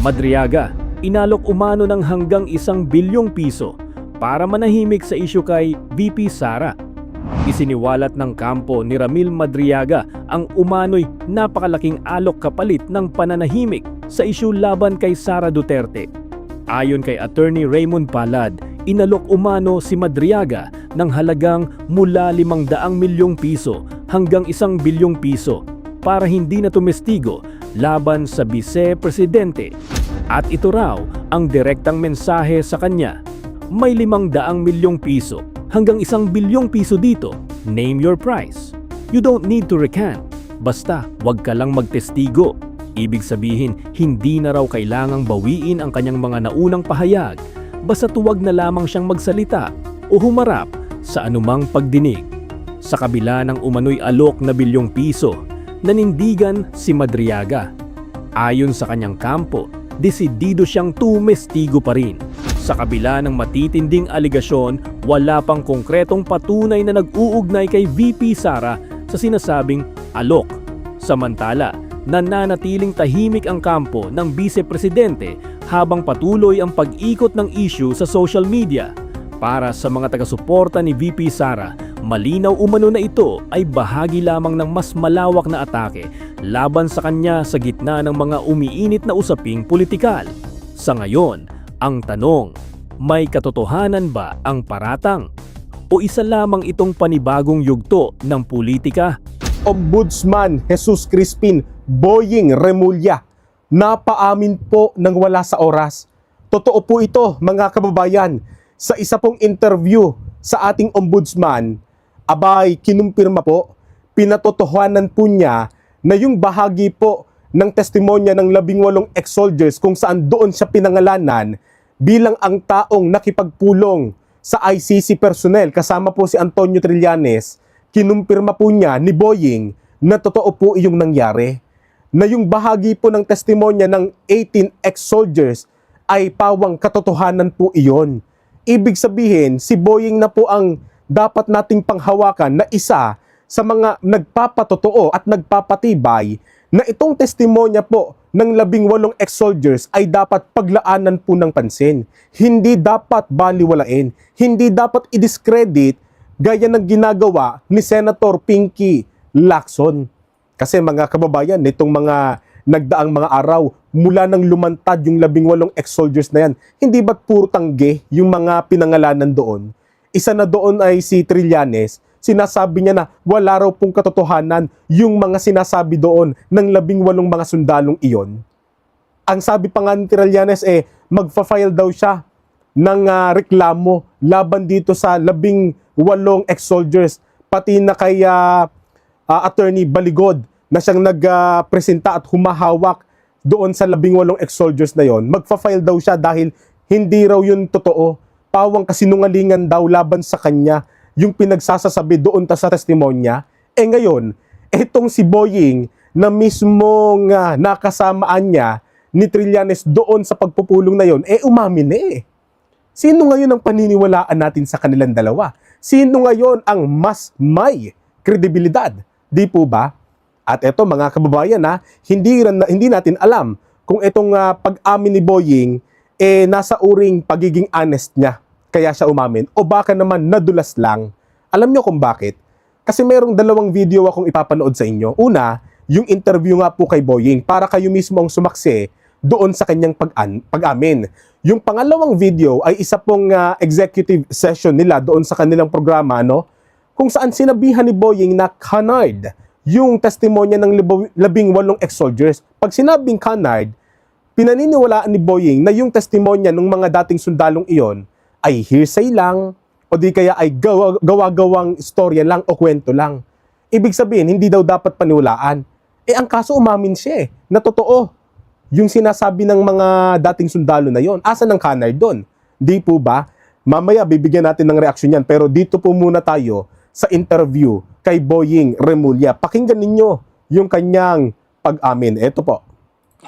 Madriaga, inalok umano ng hanggang 1 bilyong piso para manahimik sa isyu kay VP Sara. Isiniwalat ng kampo ni Ramil Madriaga ang umano'y napakalaking alok kapalit ng pananahimik sa isyu laban kay Sara Duterte. Ayon kay Attorney Raymond Palad, inalok umano si Madriaga ng halagang mula 500 milyong piso hanggang 1 bilyong piso para hindi na tumestigo laban sa Vice-Presidente. At ito raw ang direktang mensahe sa kanya. May 500 milyong piso hanggang 1 bilyong piso dito. Name your price. You don't need to recant. Basta wag ka lang magtestigo. Ibig sabihin, hindi na raw kailangang bawiin ang kanyang mga naunang pahayag. Basta tuwag na lamang siyang magsalita o humarap sa anumang pagdinig. Sa kabila ng umano'y alok na bilyong piso, nanindigan si Madriaga. Ayon sa kanyang kampo, desidido siyang tumestigo pa rin. Sa kabila ng matitinding aligasyon, wala pang konkretong patunay na nag-uugnay kay VP Sara sa sinasabing alok. Samantala, nananatiling tahimik ang kampo ng Vice-Presidente habang patuloy ang pag-ikot ng issue sa social media. Para sa mga taga-suporta ni VP Sara, malinaw umano na ito ay bahagi lamang ng mas malawak na atake laban sa kanya sa gitna ng mga umiinit na usaping politikal. Sa ngayon, ang tanong, may katotohanan ba ang paratang? O isa lamang itong panibagong yugto ng politika? Ombudsman Jesus Crispin Boying Remulla, napaamin po ng wala sa oras. Totoo po ito, mga kababayan. Sa isa pong interview sa ating ombudsman, abay kinumpirma po, pinatotohanan po niya na yung bahagi po ng testimonya ng 18 ex-soldiers kung saan doon siya pinangalanan bilang ang taong nakipagpulong sa ICC personnel kasama po si Antonio Trillanes, kinumpirma po niya ni Boying na totoo po iyong nangyari. Na yung bahagi po ng testimonya ng 18 ex-soldiers ay pawang katotohanan po iyon. Ibig sabihin, si Boying na po ang dapat nating panghawakan na isa sa mga nagpapatotoo at nagpapatibay na itong testimonya po ng 18 ex-soldiers ay dapat paglaanan po ng pansin. Hindi dapat baliwalain. Hindi dapat i-discredit gaya ng ginagawa ni Senator Pinky Lacson. Kasi mga kababayan, nitong mga nagdaang mga araw, mula nang lumantad yung 18 ex-soldiers na yan, hindi ba't puro tangge yung mga pinangalanan doon? Isa na doon ay si Trillanes, sinasabi niya na wala raw pong katotohanan yung mga sinasabi doon ng 18 mga sundalong iyon. Ang sabi pa nga ni Trillanes magfa-file daw siya ng reklamo laban dito sa 18 ex-soldiers, pati na kay Attorney Baligod na siyang nagpresenta at humahawak doon sa 18 ex-soldiers na yon. Magfa-file daw siya dahil hindi raw yun totoo. Pawang kasinungalingan daw laban sa kanya yung pinagsasasabi doon sa testimonya. Ngayon, etong si Boying na mismong nakasamaan niya ni Trillanes doon sa pagpupulong na yon, umamin na Sino ngayon ang paniniwalaan natin sa kanilang dalawa? Sino ngayon ang mas may kredibilidad? Di po ba? At eto mga kababayan, hindi natin alam kung itong pag-amin ni Boying nasa uring pagiging honest niya kaya siya umamin o baka naman nadulas lang. Alam niyo kung bakit? Kasi merong 2 video akong ipapanood sa inyo. Una, yung interview nga po kay Boying para kayo mismo ang sumaksi doon sa kanyang pag-amin. Yung pangalawang video ay isa pong executive session nila doon sa kanilang programa, kung saan sinabihan ni Boying na canard yung testimonya ng 18 ex-soldiers. Pag sinabing canard, pinaniniwalaan ni Boying na yung testimonya ng mga dating sundalong iyon ay hearsay lang o di kaya ay gawa-gawang istorya lang o kwento lang. Ibig sabihin, hindi daw dapat paniwalaan. Ang kaso umamin siya na totoo yung sinasabi ng mga dating sundalo na yon. Asan ang canard doon? Di po ba? Mamaya bibigyan natin ng reaksyon yan, pero dito po muna tayo sa interview kay Boying Remulla. Pakinggan ninyo yung kanyang pag-amin. Ito po.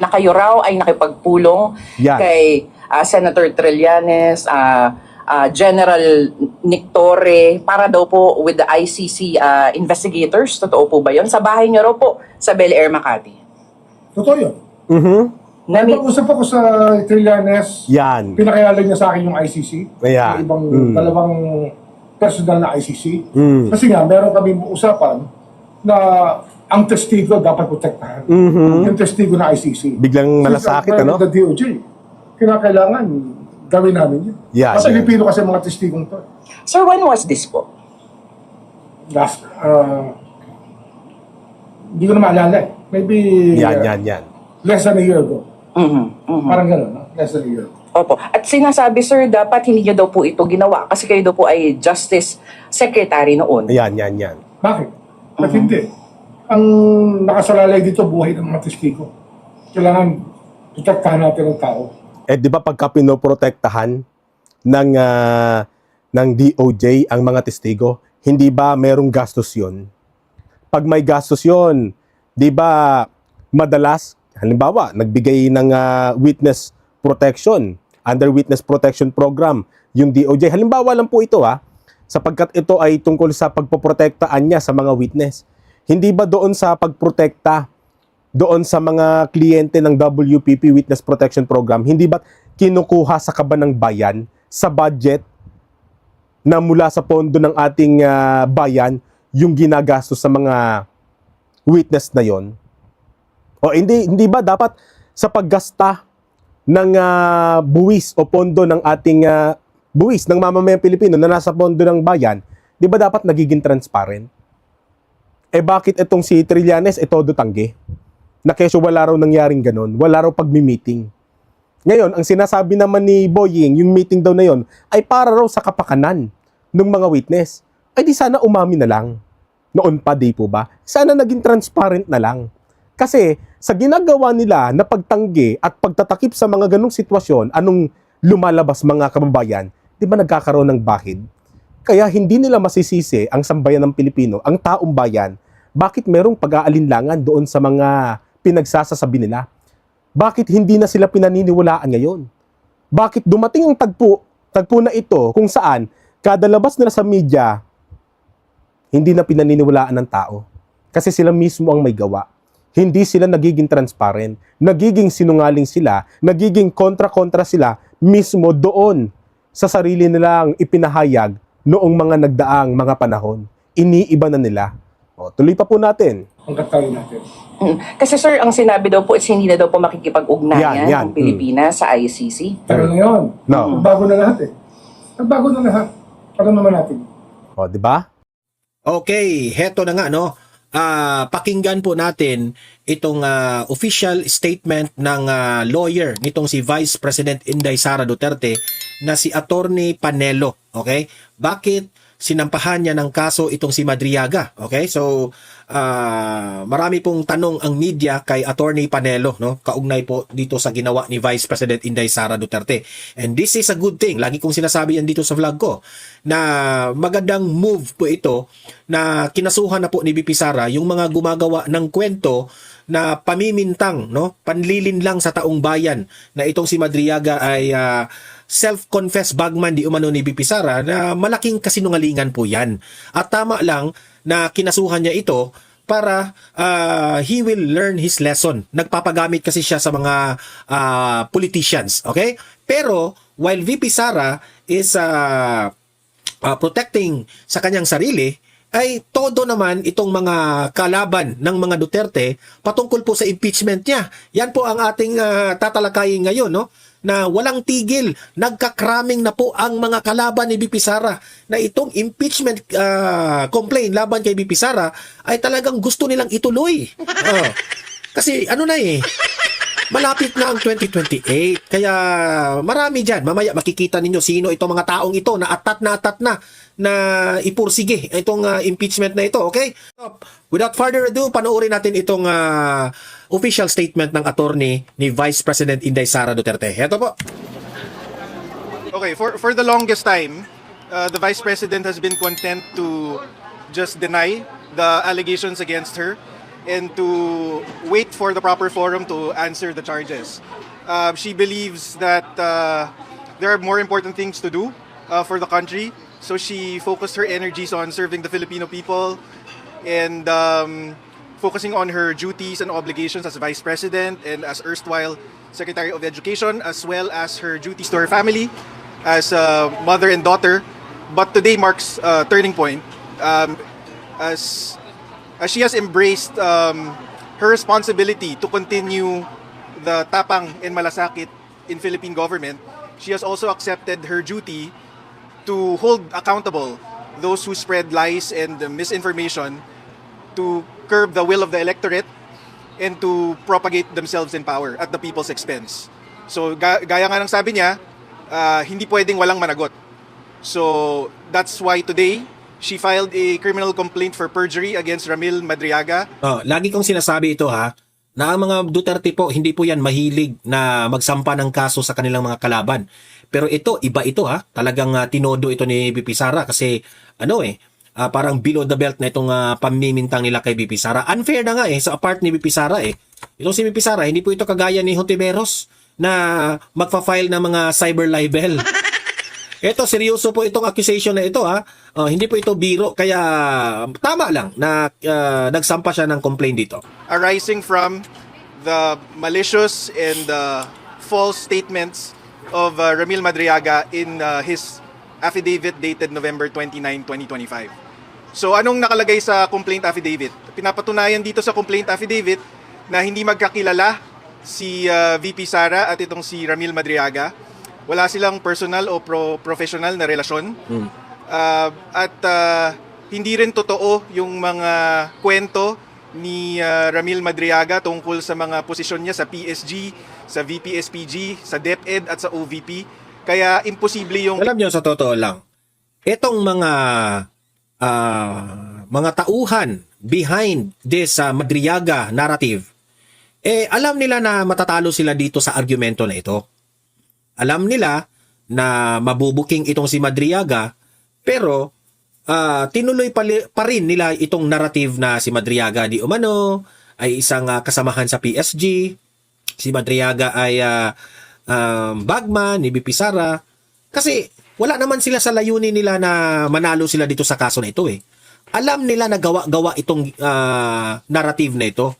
Na kayo raw ay nakipagpulong kay Senator Trillanes, General Nick Torre, para daw po with the ICC investigators. Totoo po ba yun? Sa bahay niyo raw po sa Bel Air, Makati. Totoo yun. Na-meet. Nag-usap ako sa Trillanes. Yan. Pinakilala niya sa akin yung ICC. Ayan. Yung ibang Mm. dalawang personal na ICC. Mm. Kasi nga, meron kami usapan na ang testigo dapat protektahan. Mhm. Yung testigo na ICC. Biglang malasakit, Since ano? the DOJ, kinakailangan gawin namin yun. Yan, Kasi yan. Pilipino kasi mga testigong to. Sir, when was this po? Last, hindi ko na maalala eh. Maybe Yan. less than a year ago. Mhm, mhm. Parang gano'n, no? Less than a year ago. Opo. At sinasabi, sir, dapat hindi nyo daw po ito ginawa kasi kayo daw po ay Justice Secretary noon. Yan. Bakit? Ba't hindi? Ang nakasalalay dito, buhay ng mga testigo. Kailangan protektahan natin ang tao. Eh, di ba pagka pinoprotektahan ng DOJ ang mga testigo, hindi ba merong gastos yon? Pag may gastos yon, di ba madalas, halimbawa, nagbigay ng witness protection, under witness protection program, yung DOJ. Halimbawa lang po ito sapagkat ito ay tungkol sa pagpoprotektaan niya sa mga witness. Hindi ba doon sa pagprotekta doon sa mga kliyente ng WPP Witness Protection Program, hindi ba kinukuha sa kaban ng bayan sa budget na mula sa pondo ng ating bayan yung ginagastos sa mga witness na yon? O hindi ba dapat sa paggasta ng buwis o pondo ng ating buwis ng mamamayang Pilipino na nasa pondo ng bayan, di ba dapat nagiging transparent? Eh bakit itong si Trillanes todo tanggi? Na kesyo wala raw nangyaring ganun, wala raw pagmi-meeting. Ngayon, ang sinasabi naman ni Boying, yung meeting daw na yon, ay para raw sa kapakanan ng mga witness. Ay di sana umami na lang. Noon pa, di po ba? Sana naging transparent na lang. Kasi sa ginagawa nila na pagtanggi at pagtatakip sa mga ganong sitwasyon, anong lumalabas mga kababayan, di ba nagkakaroon ng bahid? Kaya hindi nila masisisi ang sambayan ng Pilipino, ang taong bayan, bakit merong pag-aalinlangan doon sa mga pinagsasasabi nila? Bakit hindi na sila pinaniniwalaan ngayon? Bakit dumating ang tagpo na ito kung saan kada labas nila sa media, hindi na pinaniniwalaan ng tao? Kasi sila mismo ang may gawa. Hindi sila nagiging transparent, nagiging sinungaling sila, nagiging kontra-kontra sila mismo doon sa sarili nilang ipinahayag noong mga nagdaang mga panahon. Iniiba na nila. O, tuloy pa po natin. Ang katayo natin. Kasi sir, ang sinabi daw po is hindi na daw po makikipag-ugnayan Yan. ng Pilipinas sa ICC. Pero na yun. No. Nagbago na lahat eh. Nagbago na lahat. Para naman natin. O, di ba? Okay, heto na nga no. Pakinggan po natin itong official statement ng lawyer nitong si Vice President Inday Sara Duterte na si Attorney Panelo. Okay? Bakit sinampahan niya ng kaso itong si Madriaga? Okay? So, marami pong tanong ang media kay Attorney Panelo, no? Kaugnay po dito sa ginawa ni Vice President Inday Sara Duterte. And this is a good thing. Lagi kong sinasabi yan dito sa vlog ko na magandang move po ito na kinasuhan na po ni VP Sara yung mga gumagawa ng kwento na pamimintang, no? Panlilin lang sa taong bayan na itong si Madriaga ay self-confessed bagman di umano ni VP Sara, na malaking kasinungalingan po yan. At tama lang na kinasuhan niya ito para he will learn his lesson. Nagpapagamit kasi siya sa mga politicians. Okay? Pero while VP Sara is protecting sa kanyang sarili, ay todo naman itong mga kalaban ng mga Duterte patungkol po sa impeachment niya. Yan po ang ating tatalakayin ngayon, no? Na walang tigil, nagkakraming na po ang mga kalaban ni VP Sara na itong impeachment complaint laban kay VP Sara ay talagang gusto nilang ituloy. Kasi ano na malapit na ang 2028. Kaya marami dyan. Mamaya makikita ninyo sino itong mga taong ito na atat na ipursige itong impeachment na ito. Okay? Without further ado, panoorin natin itong official statement ng attorney ni Vice President Inday Sara Duterte. Heto po. Okay, for the longest time, the Vice President has been content to just deny the allegations against her and to wait for the proper forum to answer the charges. She believes that there are more important things to do for the country, so she focused her energies on serving the Filipino people and focusing on her duties and obligations as Vice President and as erstwhile Secretary of Education, as well as her duties to her family as a mother and daughter. But today marks a turning point as she has embraced her responsibility to continue the tapang and malasakit in Philippine government. She has also accepted her duty to hold accountable those who spread lies and misinformation, to curb the will of the electorate, and to propagate themselves in power at the people's expense. So gaya nga ng sabi niya, hindi pwedeng walang managot. So that's why today, she filed a criminal complaint for perjury against Ramil Madriaga. Lagi kong sinasabi ito ha, na ang mga Duterte po, hindi po yan mahilig na magsampa ng kaso sa kanilang mga kalaban. Pero ito, iba ito ha. Talagang tinodo ito ni BP Sara kasi parang below the belt na itong pamimintang nila kay BP Sara. Unfair na nga sa part ni BP Sara Itong si BP Sara, hindi po ito kagaya ni Hontiveros na magfa-file ng mga cyber libel. Ito, seryoso po itong accusation na ito ha. Hindi po ito biro, kaya tama lang na nagsampa siya ng complaint dito. Arising from the malicious and false statements of Ramil Madriaga in his affidavit dated November 29, 2025. So anong nakalagay sa complaint affidavit? Pinapatunayan dito sa complaint affidavit na hindi magkakilala si VP Sara at itong si Ramil Madriaga. Wala silang personal o professional na relasyon. At hindi rin totoo yung mga kwento ni Ramil Madriaga tungkol sa mga posisyon niya sa PSG, sa VP-SPG, sa DepEd at sa OVP. Kaya imposible yung... Alam niyo, sa totoo lang, itong mga tauhan behind this Madriaga narrative, alam nila na matatalo sila dito sa argumento na ito. Alam nila na mabubuking itong si Madriaga, pero tinuloy pa rin nila itong narrative na si Madriaga di umano ay isang kasamahan sa PSG, si Madriaga ay bagman ni BP Sara, kasi wala naman sila sa layunin nila na manalo sila dito sa kaso na ito Alam nila na gawa-gawa itong narrative na ito.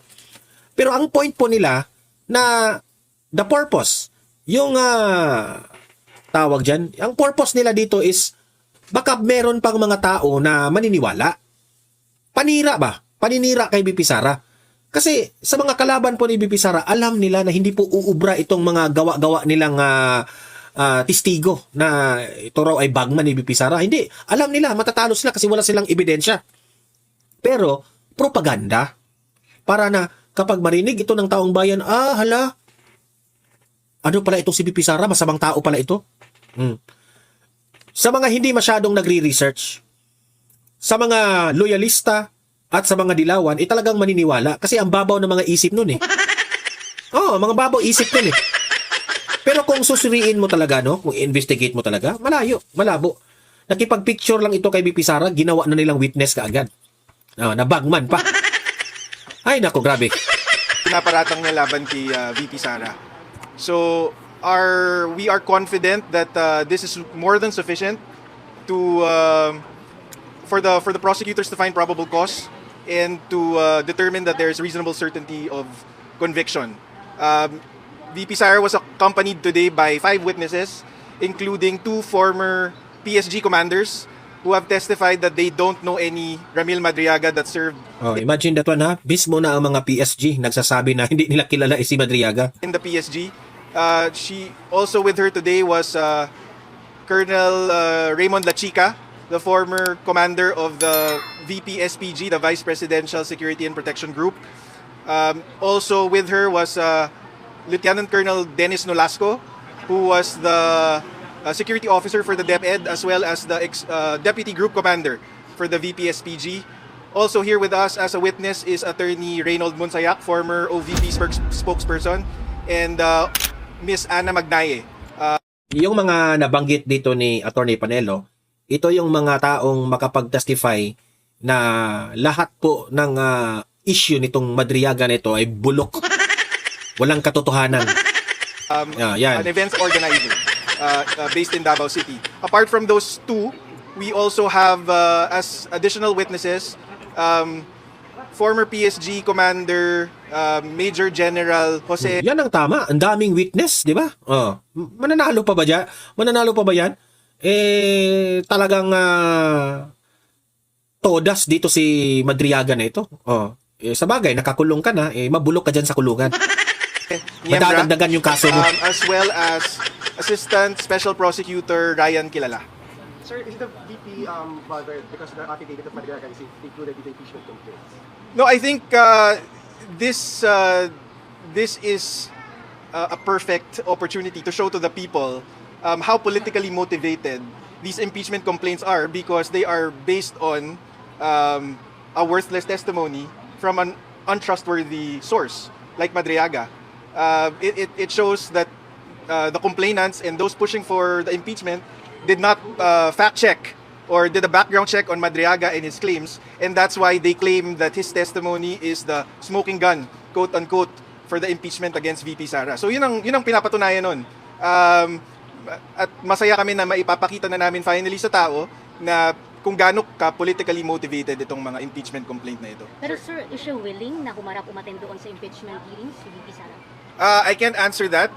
Pero ang point po nila na the purpose, yung tawag dyan, ang purpose nila dito is baka meron pang mga tao na maniniwala. Panira ba? Paninira kay BP Sara. Kasi sa mga kalaban po ni BP Sara, alam nila na hindi po uubra itong mga gawa-gawa nilang testigo na ito raw ay bagman ni BP Sara. Hindi. Alam nila, matatalo sila kasi wala silang ebidensya. Pero, propaganda. Para na kapag marinig ito ng taong bayan, hala, ano pala itong si BP Sara? Masamang tao pala ito. Sa mga hindi masyadong nagre-research, sa mga loyalista at sa mga dilawan, talagang maniniwala kasi ang babaw ng mga isip nun mga babaw isip nun Pero kung susuriin mo talaga, kung investigate mo talaga, malayo, malabo. Nakipag-picture lang ito kay BP Sara, ginawa na nilang witness kaagad. Na bagman pa. Ay, nako, grabe. Pinaparatang na laban kay VP Sara. So, we are confident that this is more than sufficient to for the prosecutors to find probable cause and to determine that there is reasonable certainty of conviction. VP Sara was accompanied today by 5 witnesses, including 2 former PSG commanders who have testified that they don't know any Ramil Madriaga that served Imagine that one mismo na ang mga PSG nagsasabi na hindi nila kilala si Madriaga. in the PSG. She also with her today was Colonel Raymond Lachica, the former commander of the VP-SPG, the Vice Presidential Security and Protection Group. Also with her was Lieutenant Colonel Dennis Nolasco, who was the security officer for the DepEd, as well as the deputy group commander for the VP-SPG. Also here with us as a witness is Attorney Reynold Monsayak, former OVP spokesperson, and Miss Ana Magnaye. Yung mga nabanggit dito ni Attorney Panelo, ito yung mga taong makapag-testify na lahat po ng issue nitong Madriaga nito ay bulok. Walang katotohanan. Yan. An events organizer based in Davao City. Apart from those 2, we also have as additional witnesses former PSG commander, Major General Jose Yan ang tama. Ang daming witness, di ba? Oh. Mananalo pa ba dyan? Mananalo pa ba yan? Talagang todas dito si Madriaga na ito. Oh. Sa bagay, nakakulong ka na, mabulok ka dyan sa kulungan. Niembra, Madadagdagan yung kaso mo. as well as Assistant Special Prosecutor Ryan Kilala. Sir, is the VP bothered because the affidavit of Madriaga is included in the impeachment complaints? No, I think this is a perfect opportunity to show to the people how politically motivated these impeachment complaints are, because they are based on a worthless testimony from an untrustworthy source like Madriaga. It shows that the complainants and those pushing for the impeachment did not fact check or did a background check on Madriaga and his claims, and that's why they claim that his testimony is the smoking gun, quote unquote, for the impeachment against VP Sara. So yun ang pinapatunayan nun. At masaya kami na maipapakita na namin finally sa tao na kung gaano ka politically motivated itong mga impeachment complaint na ito. Pero sir, is siya willing na humarap umattend doon sa impeachment hearings si VP Sara? I can't answer that.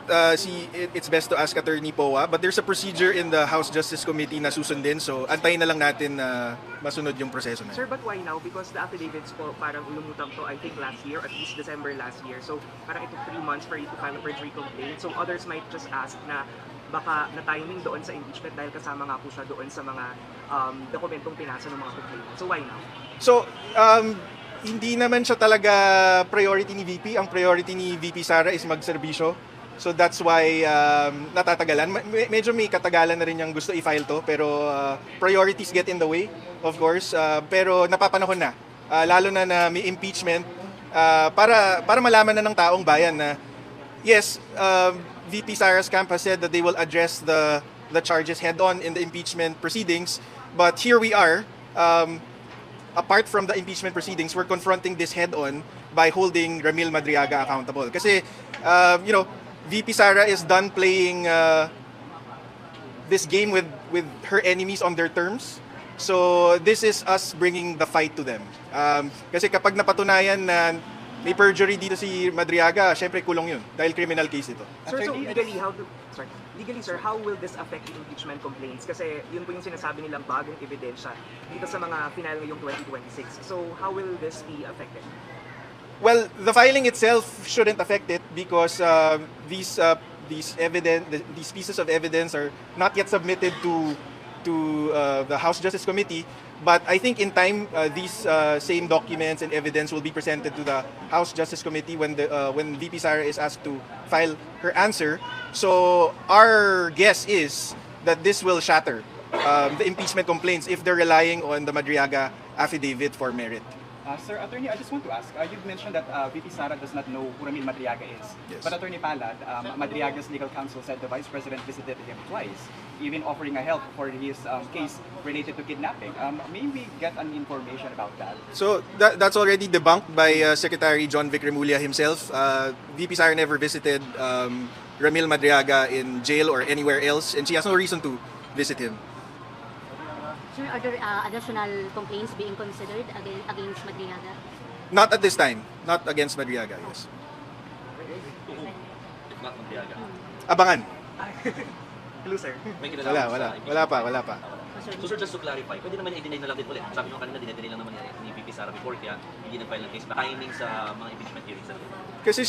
It's best to ask Attorney Poa, but there's a procedure in the House Justice Committee na susundin, so antayin na lang natin na masunod yung proseso na. Sir, but why now? Because the affidavits po parang lumutang to, I think last year, at least December last year. So parang ito 3 months for you to file a perjury complaint. So others might just ask na baka na-timing doon sa impeachment dahil kasama nga po siya doon sa mga dokumentong pinasa ng mga complainant. So why now? So, hindi naman siya talaga priority ni VP. Ang priority ni VP Sara is magserbisyo. So that's why natatagalan. Medyo may katagalan na rin yung gusto i-file to, pero priorities get in the way, of course. Pero napapanahon na. Lalo na na may impeachment para malaman na ng taong bayan na yes, VP Sara's camp has said that they will address the charges head-on in the impeachment proceedings. But here we are, apart from the impeachment proceedings, we're confronting this head-on by holding Ramil Madriaga accountable. Kasi, VP Sara is done playing this game with her enemies on their terms. So, this is us bringing the fight to them. Kasi kapag napatunayan na may perjury dito si Madriaga, syempre kulong yun. Dahil criminal case ito. Sir, so legally, sir, how will this affect the impeachment complaints? Kasi yun po yung sinasabi nilang bagong ebidensya dito sa mga final ngayong 2026. So how will this be affected? Well, the filing itself shouldn't affect it because these pieces of evidence are not yet submitted to the House Justice Committee. But I think in time, these same documents and evidence will be presented to the House Justice Committee when VP Sara is asked to file her answer. So our guess is that this will shatter the impeachment complaints if they're relying on the Madriaga affidavit for merit. Sir, Attorney, I just want to ask, you've mentioned that VP Sara does not know who Ramil Madriaga is. Yes. But Attorney Palad, Madriaga's legal counsel said the Vice President visited him twice, even offering a help for his case related to kidnapping. May we get an information about that? So that's already debunked by Secretary John Vic Remulla himself. VP Sara never visited Ramil Madriaga in jail or anywhere else, and she has no reason to visit him. Sir, are there additional complaints being considered against Madriaga? Not at this time. Not against Madriaga, yes. Abangan. Clue, sir. Wala pa. So sir, just to clarify, pwede naman i-deny na lang din ulit. Sabi nyo kanina, dinedeny lang naman ni VP Sara before, kaya hindi nag-file ng case. Timing sa mga impeachment hearings natin. Kasi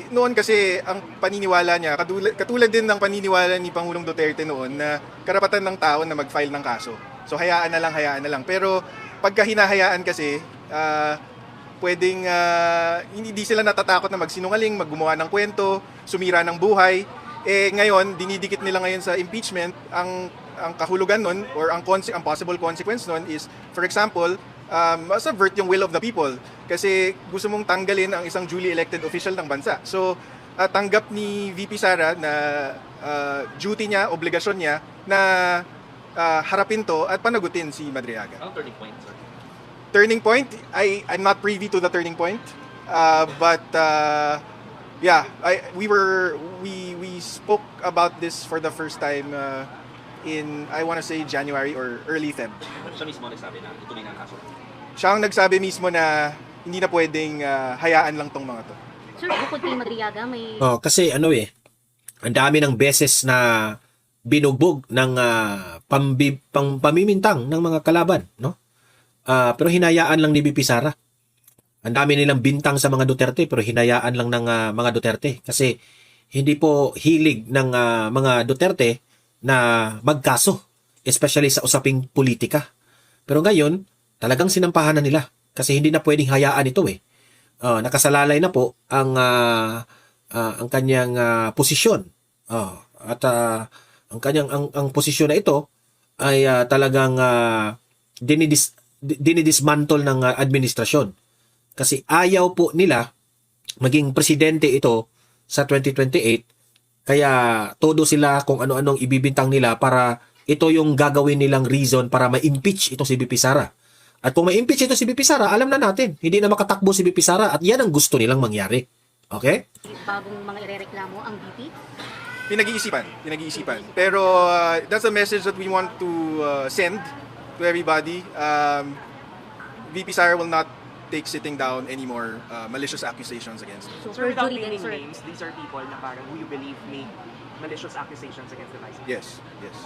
noon kasi ang paniniwala niya, katulad din ng paniniwala ni Pangulong Duterte noon na karapatan ng tao na mag-file ng kaso. So hayaan na lang. Pero pagka hinahayaan kasi, pwedeng hindi sila natatakot na magsinungaling, maggumawa ng kwento, sumira ng buhay. Ngayon, dinidikit nila ngayon sa impeachment, ang kahulugan nun or ang possible consequence nun is, for example, subvert yung will of the people. Kasi gusto mong tanggalin ang isang duly elected official ng bansa. So, tanggap ni VP Sara na duty niya, obligasyon niya na harapin to at panagutin si Madriaga. Ang turning point, sir? Turning point? I'm not privy to the turning point. But we spoke about this for the first time in, I want to say, January or early Feb. Siya mismo nagsabi na ituloy na ang kaso. Siya ang nagsabi mismo na hindi na pwedeng hayaan lang tong mga to. Sir, bukod kay Madriaga, may Kasi ang dami ng beses na binugbog ng pamimintang ng mga kalaban, no? Pero hinayaan lang ni VP Sara. Ang dami nilang bintang sa mga Duterte pero hinayaan lang ng mga Duterte kasi hindi po hilig ng mga Duterte na magkaso, especially sa usaping politika. Pero ngayon, talagang sinampahan na nila kasi hindi na pwedeng hayaan ito nakasalalay na po ang kanyang posisyon. At ang kanyang ang posisyon na ito ay talagang dinidismantle ng administrasyon. Kasi ayaw po nila maging presidente ito sa 2028 kaya todo sila kung ano-anong ibibintang nila para ito yung gagawin nilang reason para ma-impeach ito si VP Sara. At kung ma-impeach ito si VP Sara, alam na natin, hindi na makatakbo si VP Sara at yan ang gusto nilang mangyari. Okay? bagong mga irereklamo ang VP? Pinag-iisipan. Pero that's a message that we want to send to everybody. VP Sara will not take sitting down anymore malicious accusations against him. So, Sir, without perjury din, naming sir. names, these are people na parang who you believe make malicious accusations against the Vice President. Yes.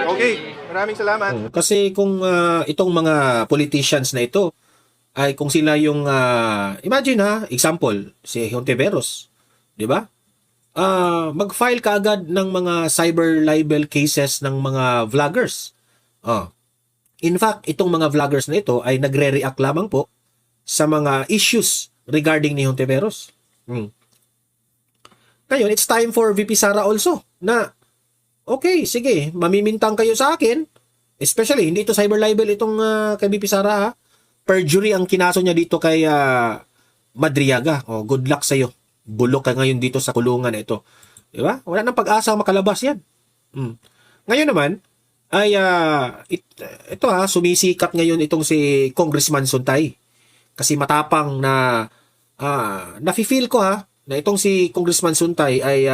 Okay. Maraming salamat. Kasi kung itong mga politicians na ito ay kung sila yung imagine example si Hontiveros, 'di ba? Mag-file ka agad ng mga cyber libel cases ng mga vloggers. In fact, itong mga vloggers na ito ay nagre-react lamang po sa mga issues regarding ni Hontiveros. Ngayon, it's time for VP Sara also na okay, sige, mamimintang kayo sa akin. Especially, hindi ito cyber libel itong kay VP Sara. Perjury ang kinaso niya dito kay Madriaga. Good luck sa'yo. Bulok ka ngayon dito sa kulungan na ito. Diba? Wala nang pag-asa makalabas yan. Ngayon naman, ay ito sumisikat ngayon itong si Congressman Suntay. Kasi matapang na nafi-feel ko na itong si Congressman Suntay ay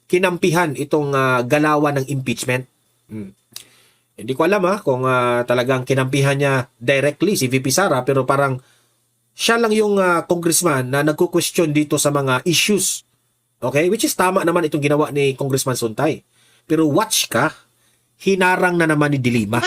kinampihan itong galawan ng impeachment. Hindi ko alam kung talagang kinampihan niya directly si VP Sara pero parang siya lang yung congressman na nagko-question dito sa mga issues. Okay? Which is tama naman itong ginawa ni Congressman Suntay. Pero watch ka, hinarang na naman ni Dilima.